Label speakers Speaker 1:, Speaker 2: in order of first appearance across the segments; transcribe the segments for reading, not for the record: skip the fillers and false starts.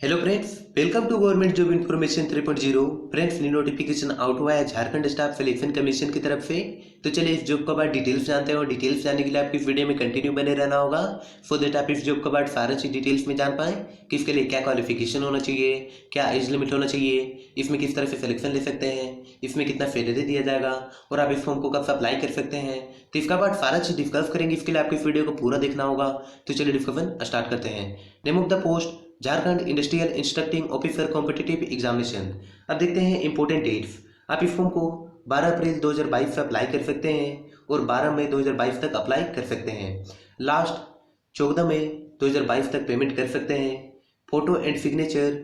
Speaker 1: Hello friends, welcome to government job information 3.0। Friends, new notification out हुआ है Jharkhand staff selection commission की तरफ से। तो चलिए इस जॉब का बाद डिटेल्स जानते हैं और डिटेल्स जानने के लिए आपकी इस वीडियो में कंटिन्यू बने रहना होगा। सो दैट आप इस जॉब का बाद सारा चीज डिटेल्स में जान पाएं कि इसके लिए क्या क्वालिफिकेशन होना चाहिए, क्या एज लिमिट होना चाहिए, इसमें किस तरह से सिलेक्शन ले सकते हैं, इसमें कितना सैलरी दिया जाएगा और आप इस फॉर्म को कब से अप्लाई कर सकते हैं। तो इसका बाद सारा चीज डिस्कस करेंगे। इसके लिए आपको इस वीडियो को पूरा देखना होगा। तो चलिए डिस्कशन स्टार्ट करते हैं। Name of the post Jharkhand industrial instructing officer competitive examination. अब देखते हैं इंपॉर्टेंट डेट्स। आप इस फॉर्म को 12 अप्रैल 2022 से अप्लाई कर सकते हैं और 12 मई 2022 तक अप्लाई कर सकते हैं। लास्ट 14 मई 2022 तक पेमेंट कर सकते हैं। फोटो एंड सिग्नेचर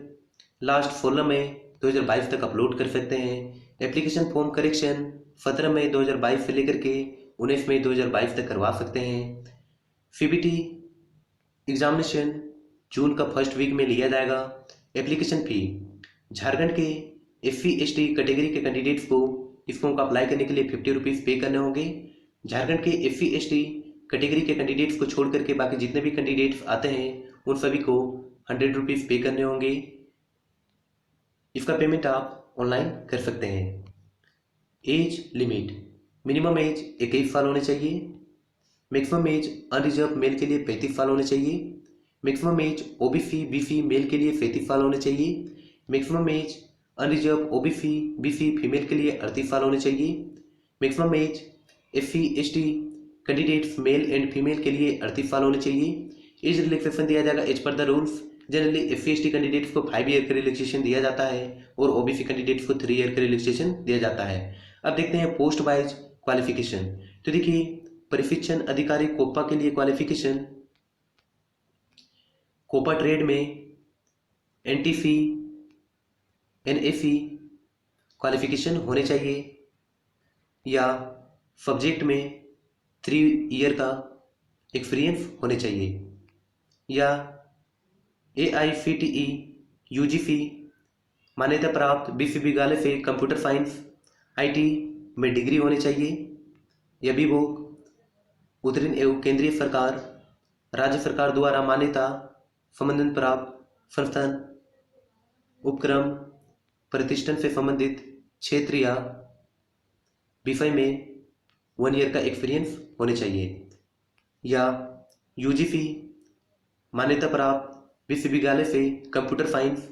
Speaker 1: लास्ट 16 मई 2022 तक अपलोड कर सकते हैं। एप्लीकेशन फॉर्म करेक्शन 17 मई 2022 से लेकर के 19 मई 2022 तक करवा सकते हैं। सीबीटी एग्जामिनेशन जून का फर्स्ट वीक में लिया जाएगा। एप्लीकेशन फी झारखंड के SC/ST कैटेगरी के कैंडिडेट्स को इस फॉर्म का अप्लाई करने के लिए 50 रुपीज़ पे करने होंगे। झारखंड के SC/ST कैटेगरी के कैंडिडेट्स को छोड़ करके बाकी जितने भी कैंडिडेट्स आते हैं उन सभी को 100 रुपीज़ पे करने होंगे। इसका पेमेंट आप ऑनलाइन कर सकते हैं। एज लिमिट मिनिमम एज 21 साल होने चाहिए। मैक्सिमम एज अनरिजर्व मेल के लिए 35 साल होने चाहिए। Maximum age OBC BC male के लिए 37 साल होने चाहिए। Maximum age unreserved OBC BC female के लिए 38 साल होने चाहिए। Maximum age SC/ST candidates male and female के लिए 38 साल होने चाहिए। एज रिलैक्सेशन दिया जाएगा as per the rules. Generally SC/ST candidates को 5 ईयर का रिलैक्सेशन दिया जाता है और OBC कैंडिडेट्स को 3 ईयर का रिलैक्सेशन दिया जाता है। अब देखते हैं पोस्ट वाइज क्वालिफिकेशन। तो देखिए, प्रशिक्षण अधिकारी कोपा के लिए क्वालिफिकेशन कोपा ट्रेड में NTC NAC क्वालिफिकेशन होने चाहिए या सब्जेक्ट में 3 ईयर का एक्सपीरियंस होने चाहिए या AICTE UGC मान्यता प्राप्त विश्वविद्यालय से कंप्यूटर साइंस IT में डिग्री होनी चाहिए या विभोग उत्तीर्ण एवं केंद्रीय सरकार राज्य सरकार द्वारा मान्यता संबंधित प्राप्त संस्थान उपक्रम प्रतिष्ठान से संबंधित क्षेत्र या विषय में 1 ईयर का एक्सपीरियंस होने चाहिए या UGC मान्यता प्राप्त विश्वविद्यालय से computer science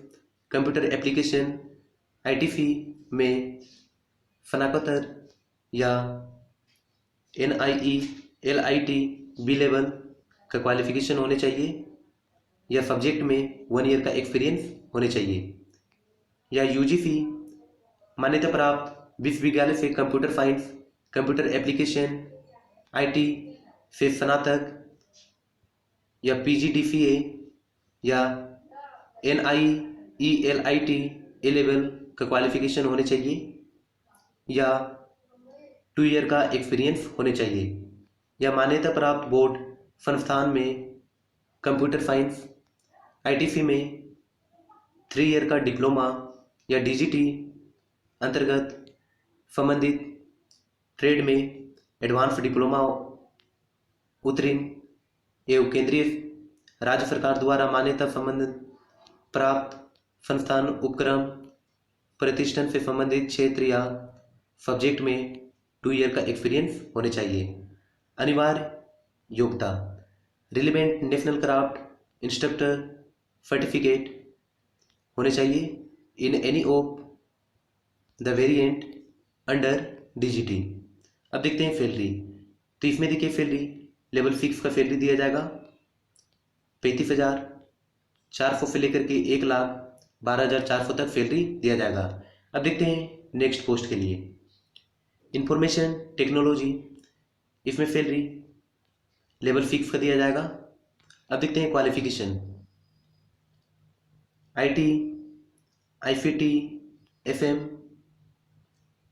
Speaker 1: computer application ITC में स्नातकोत्तर या NIE LIT B लेवल का क्वालिफिकेशन होने चाहिए या सब्जेक्ट में 1 ईयर का एक्सपीरियंस होने चाहिए या UGC मान्यता प्राप्त विश्वविद्यालय से computer science computer application IT से स्नातक या PGDCA या NIE LIT A लेवल का क्वालिफिकेशन होने चाहिए या 2 ईयर का एक्सपीरियंस होने चाहिए या मान्यता प्राप्त बोर्ड संस्थान में कंप्यूटर साइंस ITC में 3 ईयर का डिप्लोमा या DGT अंतर्गत संबंधित ट्रेड में एडवांस डिप्लोमा उत्तीर्ण एवं केंद्रीय राज्य सरकार द्वारा मान्यता संबंधित प्राप्त संस्थान उपक्रम प्रतिष्ठान से संबंधित क्षेत्र या सब्जेक्ट में 2 ईयर का एक्सपीरियंस होने चाहिए। अनिवार्य योग्यता relevant national craft instructor certificate होने चाहिए in any of the variant under DGT। अब देखते हैं सैलरी। तो इसमें देखिए सैलरी लेवल 6 का सैलरी दिया जाएगा 35,400 से लेकर के 1,12,400 तक सैलरी दिया जाएगा। अब देखते हैं नेक्स्ट पोस्ट के लिए इंफॉर्मेशन टेक्नोलॉजी। इसमें सैलरी लेवल 6 का दिया जाएगा। अब देखते हैं qualification IT ICT FM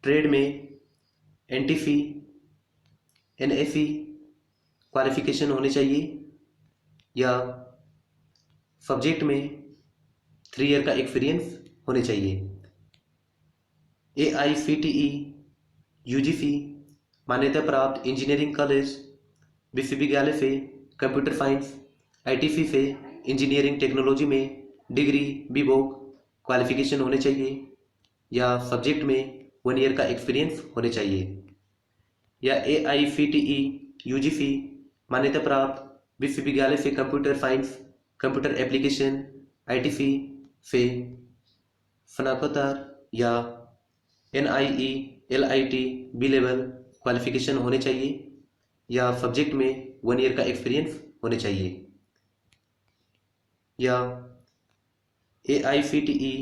Speaker 1: trade में NTC NAC क्वालिफिकेशन होने चाहिए या सब्जेक्ट में 3 ईयर का एक्सपीरियंस होने चाहिए। AICTE UGC मान्यता प्राप्त इंजीनियरिंग कॉलेज विश्वविद्यालय से कंप्यूटर साइंस ITC से इंजीनियरिंग टेक्नोलॉजी में डिग्री बीवोक क्वालिफिकेशन होने चाहिए या सब्जेक्ट में 1 ईयर का एक्सपीरियंस होने चाहिए या AICTE UGC मान्यता प्राप्त विश्वविद्यालय से computer science computer application ITC से स्नातकोत्तर या NIE LIT B level qualification होने चाहिए या सब्जेक्ट में 1 ईयर का एक्सपीरियंस होने चाहिए या AICTE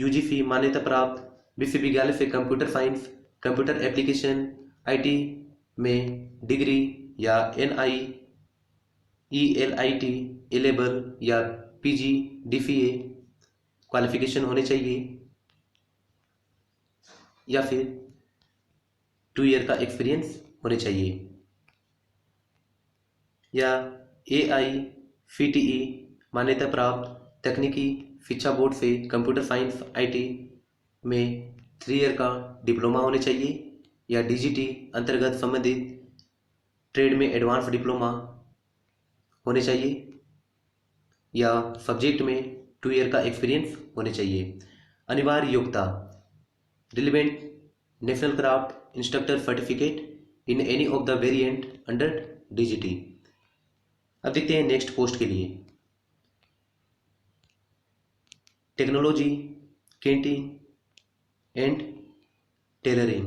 Speaker 1: UGC मान्यता प्राप्त विश्वविद्यालय से computer science computer application IT में डिग्री या NIE LIT ए लेवल या PG DCA क्वालिफिकेशन होने चाहिए या फिर 2 ईयर का एक्सपीरियंस होने चाहिए या AICTE मान्यता प्राप्त तकनीकी शिक्षा बोर्ड से कंप्यूटर साइंस IT में 3 ईयर का डिप्लोमा होने चाहिए या DGT अंतर्गत संबंधित ट्रेड में एडवांस डिप्लोमा होने चाहिए या सब्जेक्ट में 2 ईयर का एक्सपीरियंस होने चाहिए। अनिवार्य योग्यता relevant national craft instructor certificate in any of the variant under DGT। अब देखते हैं नेक्स्ट पोस्ट के लिए टेक्नोलॉजी कैंटीन एंड टेलरिंग,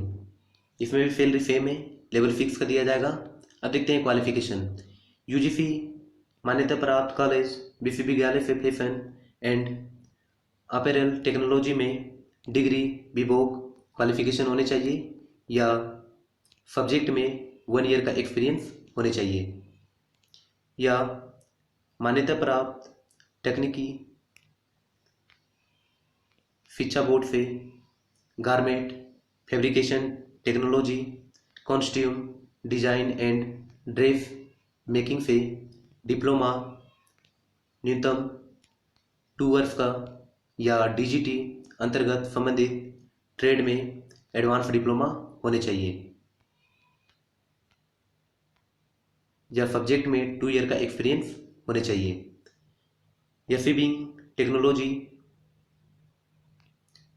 Speaker 1: इसमें भी सैलरी सेम है, लेवल 6 का दिया जाएगा। अब देखते हैं क्वालिफिकेशन UGC मान्यता प्राप्त कॉलेज विश्वविद्यालय से फैशन एंड अपैरल टेक्नोलॉजी में डिग्री बीवोक क्वालिफिकेशन होने चाहिए या सब्जेक्ट में 1 ईयर का एक्सपीरियंस होने चाहिए या मान्यता प्राप्त तकनीकी शिक्षा बोर्ड से garment fabrication technology costume design and dress making से डिप्लोमा न्यूनतम 2 वर्ष का या DGT अंतर्गत संबंधित ट्रेड में एडवांस डिप्लोमा होने चाहिए या सब्जेक्ट में 2 ईयर का एक्सपीरियंस होने चाहिए या स्विमिंग टेक्नोलॉजी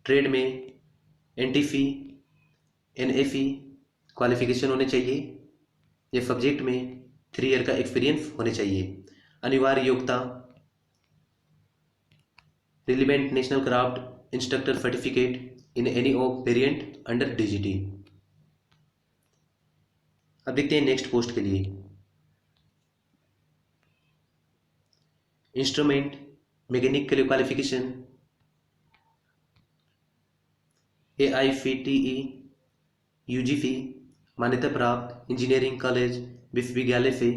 Speaker 1: ट्रेड में NTC NAC क्वालिफिकेशन होने चाहिए या सब्जेक्ट में 3 ईयर का एक्सपीरियंस होने चाहिए। अनिवार्य योग्यता relevant national craft instructor certificate in any of variant under DGT। अब देखते हैं नेक्स्ट पोस्ट के लिए इंस्ट्रूमेंट मैकेनिक के लिए क्वालिफिकेशन AICTE UGC मान्यता प्राप्त इंजीनियरिंग कॉलेज विश्वविद्यालय से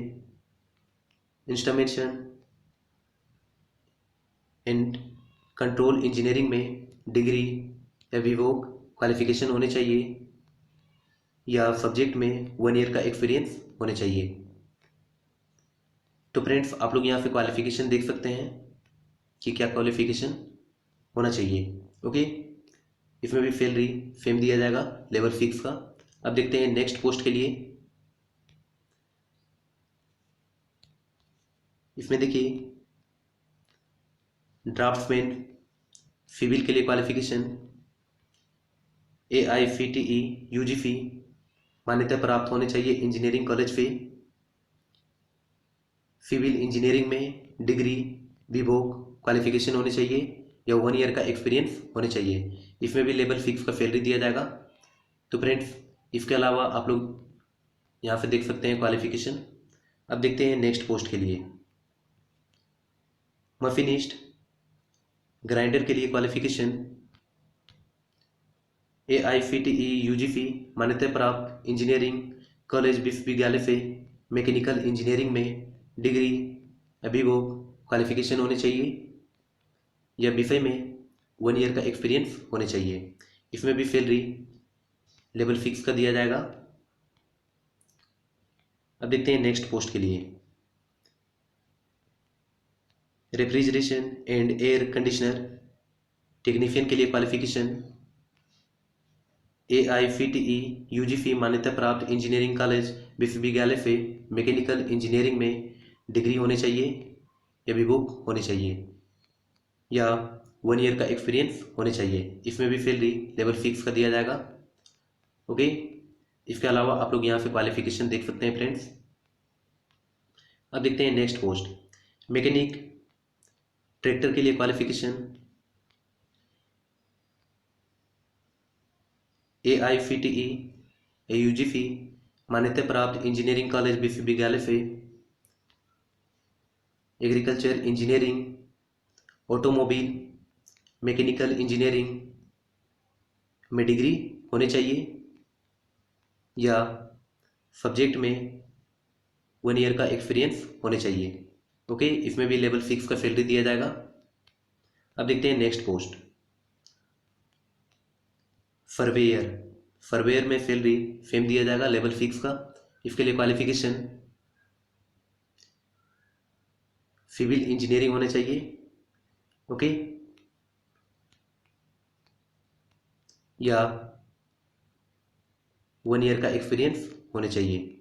Speaker 1: इंस्ट्रूमेंटेशन एंड कंट्रोल इंजीनियरिंग में डिग्री या बीवोक क्वालिफिकेशन होने चाहिए या सब्जेक्ट में 1 ईयर का एक्सपीरियंस होने चाहिए। तो फ्रेंड्स आप लोग यहाँ पे क्वालिफिकेशन देख सकते हैं कि क्या क्वालिफिकेशन होना चाहिए। ओके, इसमें भी सैलरी सेम दिया जाएगा लेवल 6 का। अब देखते हैं नेक्स्ट पोस्ट के लिए। इसमें देखिए ड्राफ्ट्समैन सिविल के लिए क्वालिफिकेशन AICTE UGC मान्यता प्राप्त होने चाहिए इंजीनियरिंग कॉलेज से सिविल इंजीनियरिंग में डिग्री बीवोक क्वालिफिकेशन होने चाहिए या 1 ईयर का एक्सपीरियंस होने चाहिए। इसमें भी लेवल 6 का सैलरी दिया जाएगा। तो फ्रेंड्स इसके अलावा आप लोग यहाँ पे देख सकते हैं क्वालिफिकेशन। अब देखते हैं नेक्स्ट पोस्ट के लिए मशीनिस्ट ग्राइंडर के लिए क्वालिफिकेशन AICTE UGC मान्यता प्राप्त इंजीनियरिंग कॉलेज विश्वविद्यालय से मैकेनिकल इंजीनियरिंग में डिग्री बीवोक क्वालिफिकेशन होने चाहिए या विषय में 1 ईयर का एक्सपीरियंस होने चाहिए। इसमें भी सैलरी लेवल 6 का दिया जाएगा। अब देखते हैं नेक्स्ट पोस्ट के लिए refrigeration and air conditioner technician के लिए क्वालिफिकेशन AICTE UGC मान्यता प्राप्त इंजीनियरिंग कॉलेज विश्वविद्यालय से मैकेनिकल इंजीनियरिंग में डिग्री होने चाहिए या बीवोक होने चाहिए या 1 ईयर का एक्सपीरियंस होने चाहिए। इसमें भी सैलरी लेवल फिक्स का दिया जाएगा। ओके, इसके अलावा आप लोग यहाँ से क्वालिफिकेशन देख सकते हैं फ्रेंड्स। अब देखते हैं नेक्स्ट पोस्ट, मैकेनिक ट्रैक्टर के लिए क्वालिफिकेशन AICTE AUGC मान्यता प्राप्त इंजीनियरिंग कॉलेज विश्वविद्यालय से agriculture engineering, automobile, mechanical engineering में डिग्री होनी चाहिए या सब्जेक्ट में 1 ईयर का एक्सपीरियंस होने चाहिए। ओके, इसमें भी लेवल 6 का सैलरी दिया जाएगा। अब देखते हैं नेक्स्ट पोस्ट, सर्वेयर। सर्वेयर में सैलरी सेम दिया जाएगा लेवल 6 का। इसके लिए क्वालिफिकेशन सिविल इंजीनियरिंग होने चाहिए। ओके, या 1 ईयर का एक्सपीरियंस होने चाहिए।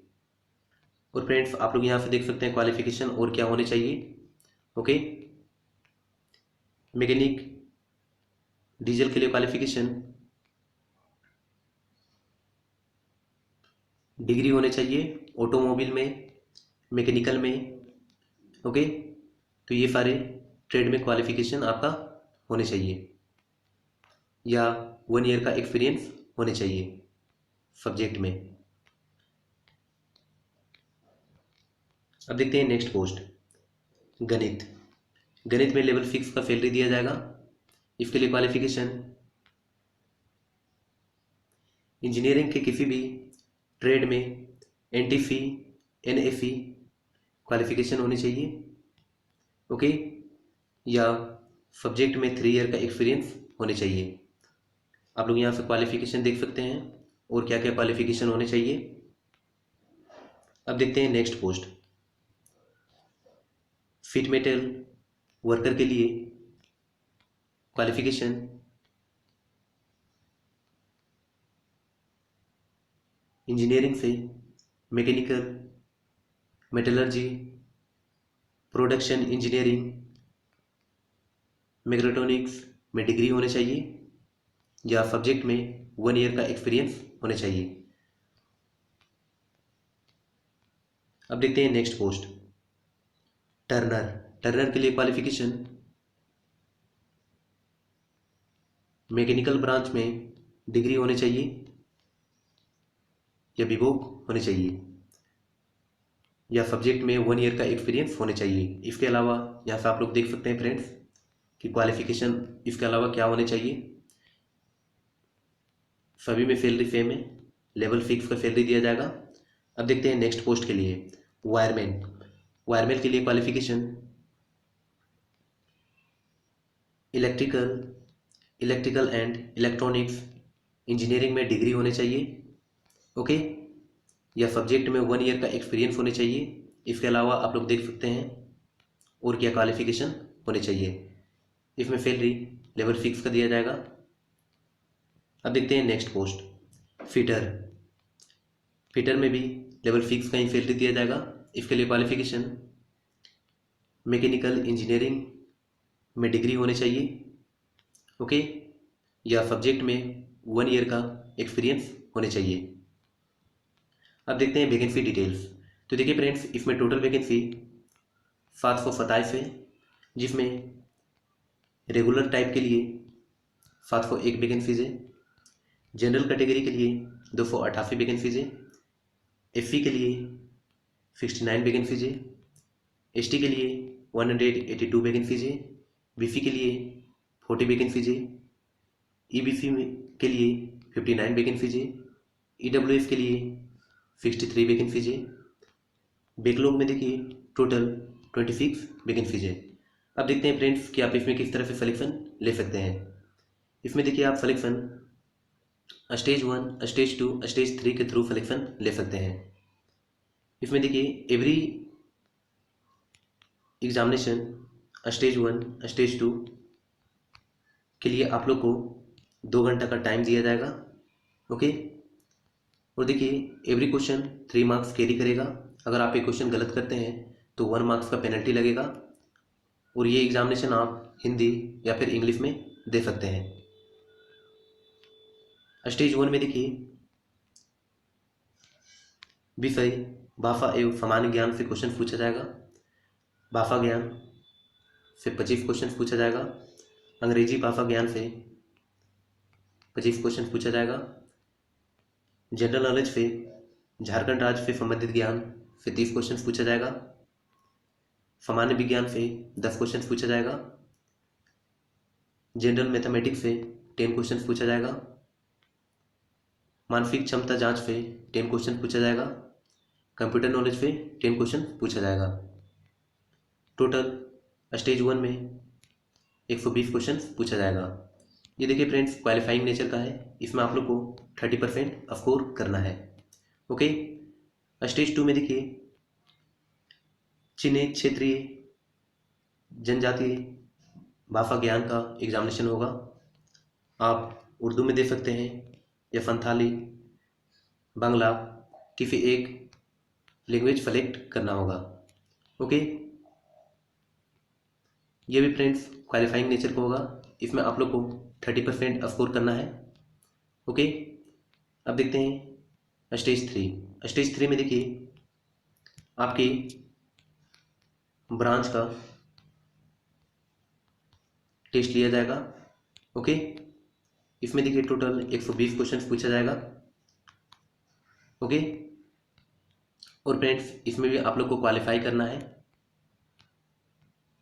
Speaker 1: और फ्रेंड्स आप लोग यहाँ से देख सकते हैं क्वालिफिकेशन और क्या होने चाहिए। ओके, मैकेनिक डीजल के लिए क्वालिफिकेशन डिग्री होने चाहिए, ऑटोमोबाइल में, मैकेनिकल में। ओके, तो ये सारे ट्रेड में क्वालिफिकेशन आपका होने चाहिए या 1 ईयर का एक्सपीरियंस होने चाहिए सब्जेक्ट में। अब देखते हैं नेक्स्ट पोस्ट, गणित। गणित में लेवल 6 का सैलरी दिया जाएगा। इसके लिए क्वालिफिकेशन इंजीनियरिंग के किसी भी ट्रेड में NTC NAC क्वालिफिकेशन होनी चाहिए। ओके, या सब्जेक्ट में 3 ईयर का एक्सपीरियंस होने चाहिए। आप लोग यहाँ से क्वालिफिकेशन देख सकते हैं और क्या क्या क्वालिफिकेशन होने चाहिए। अब देखते हैं next post, feet metal worker के लिए क्वालिफिकेशन इंजीनियरिंग से मैकेनिकल, मेटलर्जी, प्रोडक्शन इंजीनियरिंग, मैग्नेट्रॉनिक्स में डिग्री होने चाहिए या सब्जेक्ट में 1 ईयर का एक्सपीरियंस होने चाहिए। अब देखते हैं नेक्स्ट पोस्ट, टर्नर। टर्नर के लिए क्वालिफिकेशन मैकेनिकल ब्रांच में डिग्री होने चाहिए या बीवोक होने चाहिए या सब्जेक्ट में 1 ईयर का एक्सपीरियंस होने चाहिए। इसके अलावा यहाँ से आप लोग देख सकते हैं फ्रेंड्स कि क्वालिफिकेशन इसके अलावा क्या होने चाहिए। सभी में सैलरी सेम है, लेवल 6 का सैलरी दिया जाएगा। अब देखते हैं नेक्स्ट पोस्ट के लिए, वायरमैन। वायरमैन के लिए qualification electrical and electronics engineering में डिग्री होने चाहिए। ओके, या सब्जेक्ट में 1 ईयर का एक्सपीरियंस होने चाहिए। इसके अलावा आप लोग देख सकते हैं और क्या क्वालिफिकेशन होने चाहिए। इसमें सैलरी लेवल 6 का दिया जाएगा। अब देखते हैं नेक्स्ट पोस्ट, फिटर। फिटर में भी लेवल 6 का ही सैलरी दिया जाएगा। इसके लिए क्वालिफिकेशन मैकेनिकल इंजीनियरिंग में डिग्री होने चाहिए। ओके, या सब्जेक्ट में 1 ईयर का एक्सपीरियंस होने चाहिए। अब देखते हैं वैकेंसी डिटेल्स। तो देखिए फ्रेंड्स, इसमें टोटल वैकेंसी 727 है, जिसमें रेगुलर टाइप के लिए 701 वैकेंसीज है, जनरल कैटेगरी के लिए 288 वैकेंसीज है, SC के लिए 69 वैकेंसीज है, ST के लिए 182 वैकेंसीज है, BC के लिए 40 वैकेंसीज है, EBC के लिए 59 वैकेंसीज है, EWS के लिए 63 वैकेंसीज है। बैकलॉग में देखिए टोटल 26 वैकेंसीज है। अब देखते हैं फ्रेंड्स कि आप इसमें किस तरह से सिलेक्शन ले सकते हैं। इसमें देखिए आप सिलेक्शन स्टेज 1, स्टेज 2, स्टेज 3 के थ्रू सिलेक्शन ले सकते हैं। इसमें देखिए एवरी एग्जामिनेशन स्टेज 1, स्टेज 2 के लिए आप लोग को 2 घंटा का टाइम दिया जाएगा। ओके, और देखिए एवरी क्वेश्चन 3 मार्क्स कैरी करेगा। अगर आप एक क्वेश्चन गलत करते हैं तो 1 मार्क्स का पेनल्टी लगेगा। और ये एग्जामिनेशन आप हिंदी या फिर इंग्लिश में दे सकते हैं। स्टेज 1 में देखिए विषय भाषा एवं सामान्य ज्ञान से क्वेश्चन पूछा जाएगा। भाषा ज्ञान से 25 क्वेश्चन पूछा जाएगा। अंग्रेजी भाषा ज्ञान से 25 क्वेश्चन पूछा जाएगा। जनरल नॉलेज से झारखंड राज्य से संबंधित ज्ञान से 30 क्वेश्चन पूछा जाएगा। सामान्य विज्ञान से 10 क्वेश्चन पूछा जाएगा। जनरल मैथमेटिक्स से 10 क्वेश्चन पूछा जाएगा। मानसिक क्षमता जांच से 10 क्वेश्चन पूछा जाएगा। कंप्यूटर नॉलेज पे 10 क्वेश्चन पूछा जाएगा। टोटल स्टेज 1 में 120 क्वेश्चन पूछा जाएगा। ये देखिए फ्रेंड्स क्वालिफाइंग नेचर का है, इसमें आप लोग को 30% स्कोर करना है। ओके, स्टेज 2 में देखिए चिन्हित क्षेत्रीय जनजातीय भाषा ज्ञान का एग्जामिनेशन होगा। आप उर्दू में दे सकते हैं या संथाली, बांग्ला, किसी एक लैंग्वेज सेलेक्ट करना होगा। ओके, ये भी फ्रेंड्स क्वालिफाइंग नेचर का होगा, इसमें आप लोग को 30% स्कोर करना है। ओके, अब देखते हैं स्टेज 3। स्टेज 3 में देखिए आपकी ब्रांच का टेस्ट लिया जाएगा। ओके, इसमें देखिए टोटल 120 क्वेश्चन पूछा जाएगा। ओके, और फ्रेंड्स इसमें भी आप लोग को क्वालिफाई करना है।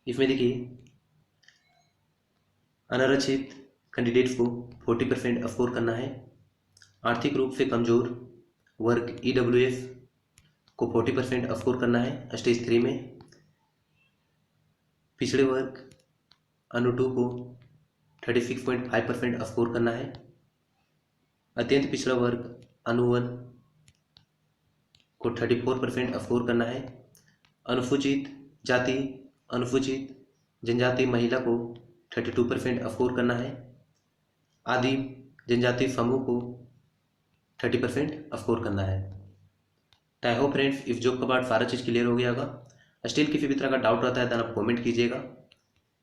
Speaker 1: इसमें देखिए अनारक्षित कैंडिडेट्स को 40% स्कोर करना है। आर्थिक रूप से कमजोर वर्ग EWS को 40% स्कोर करना है स्टेज 3 में। पिछड़े वर्ग अनु 2 को 36.5% स्कोर करना है। अत्यंत पिछड़ा वर्ग अनु 1 को 34% स्कोर करना है। अनुसूचित जाति अनुसूचित जनजाति महिला को 32% स्कोर करना है। आदिम जनजाति समूह को 30% स्कोर करना है। आई होप फ्रेंड्स इस जॉब का पार्ट सारा चीज़ क्लियर हो गया होगा। स्टिल किसी भी तरह का डाउट रहता है तो आप कमेंट कीजिएगा,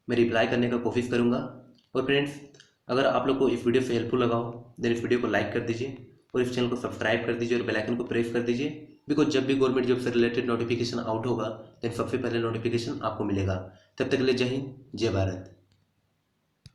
Speaker 1: मैं रिप्लाई करने का कोशिश करूँगा। और फ्रेंड्स अगर आप लोग को इस वीडियो से हेल्पफुल लगा हो देन इस वीडियो को लाइक कर दीजिए और इस चैनल को सब्सक्राइब कर दीजिए और बेल आइकन को प्रेस कर दीजिए, बिकॉज जब भी गवर्नमेंट जॉब से रिलेटेड नोटिफिकेशन आउट होगा देन सबसे पहले नोटिफिकेशन आपको मिलेगा। तब तक के लिए जय हिंद, जय भारत।